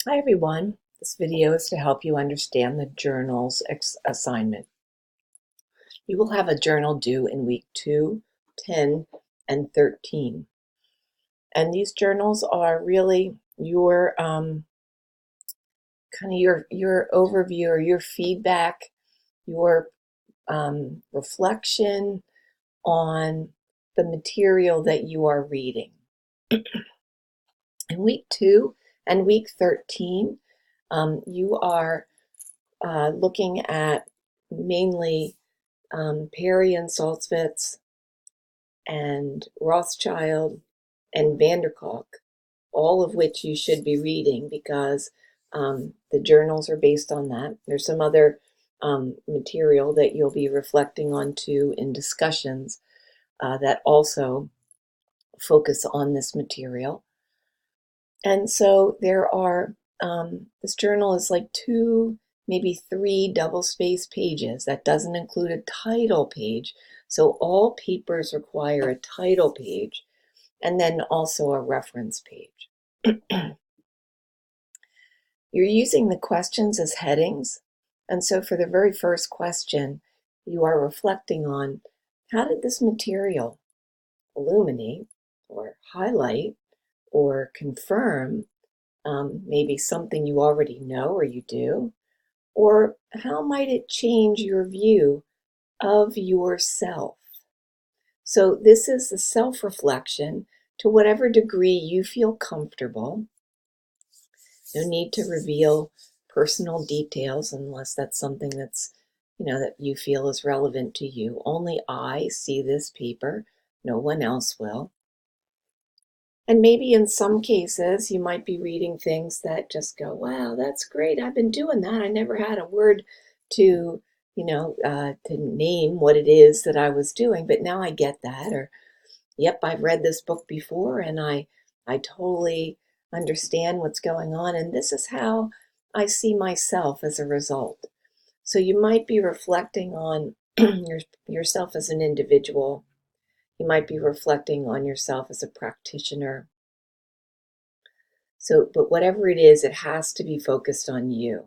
Hi everyone. This video is to help you understand the journal's assignment. You will have a journal due in week 2, 10, and 13. And these journals are really your kind of your overview or your feedback, your reflection on the material that you are reading. In week 2 and week 13, you are looking at mainly Perry and Salzwitz and Rothschild and Vanderkolk, all of which you should be reading because the journals are based on that. There's some other material that you'll be reflecting on too in discussions that also focus on this material. And so there are, this journal is like 2, maybe 3 double-spaced pages. That doesn't include a title page. So all papers require a title page and then also a reference page. You're using the questions as headings. And so for the very first question, you are reflecting on how did this material illuminate or highlight or confirm maybe something you already know or you do, or how might it change your view of yourself? So this is a self-reflection to whatever degree you feel comfortable. No need to reveal personal details unless that's something that's, that you feel is relevant to you. Only I see this paper, no one else will. And maybe in some cases, you might be reading things that just go, wow, that's great. I've been doing that. I never had a word to, to name what it is that I was doing, but now I get that. Or, yep, I've read this book before and I totally understand what's going on. And this is how I see myself as a result. So you might be reflecting on yourself as an individual. You might be reflecting on yourself as a practitioner. So, but whatever it is, it has to be focused on you.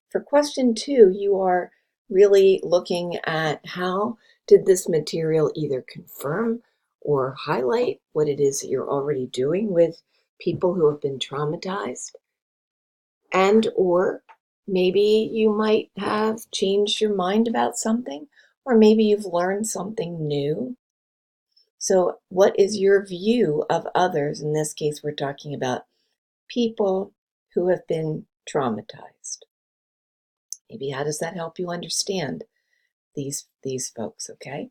For question 2, you are really looking at how did this material either confirm or highlight what it is that you're already doing with people who have been traumatized, and or maybe you might have changed your mind about something, or maybe you've learned something new. So what is your view of others? In this case, we're talking about people who have been traumatized. Maybe how does that help you understand these folks, okay?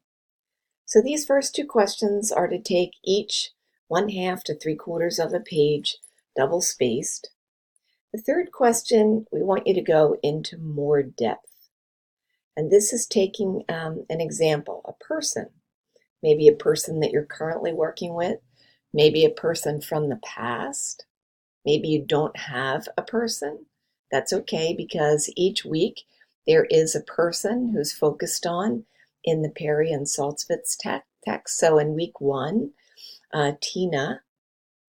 So these first 2 questions are to take each 1/2 to 3/4 of a page, double spaced. The third question, we want you to go into more depth. And this is taking an example, a person, maybe a person that you're currently working with, maybe a person from the past. Maybe you don't have a person. That's okay because each week there is a person who's focused on in the Perry and Salzwitz text. So in week 1, Tina,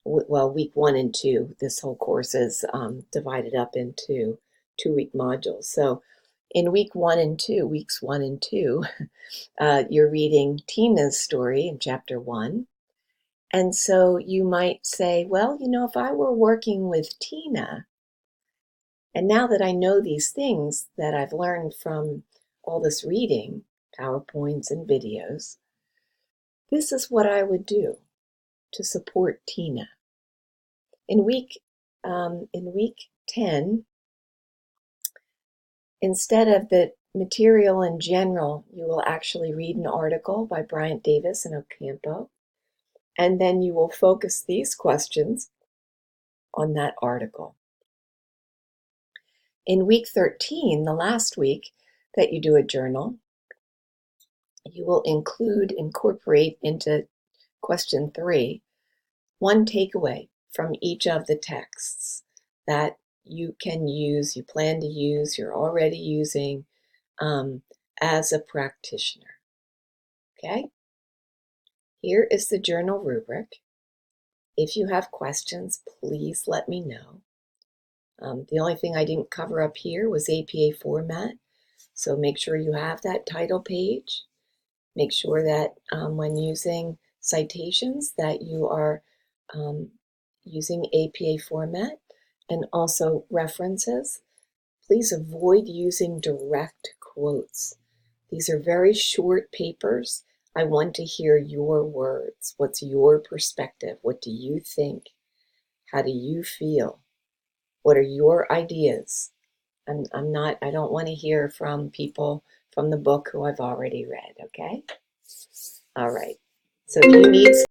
well, week 1 and 2, this whole course is divided up into 2-week modules. So in weeks 1 and 2, you're reading Tina's story in chapter 1. And so you might say, well, if I were working with Tina, and now that I know these things that I've learned from all this reading, PowerPoints and videos, this is what I would do to support Tina. In week 10, instead of the material in general, you will actually read an article by Bryant Davis and Ocampo, and then you will focus these questions on that article. In week 13, the last week that you do a journal, you will incorporate into question 3 one takeaway from each of the texts that you can use, you plan to use, you're already using as a practitioner. Okay? Here is the journal rubric. If you have questions, please let me know. The only thing I didn't cover up here was APA format. So make sure you have that title page. Make sure that when using citations that you are using APA format, and also references. Please avoid using direct quotes. These are very short papers. I want to hear your words. What's your perspective? What do you think? How do you feel? What are your ideas? I don't want to hear from people from the book who I've already read, okay? All right. So if you need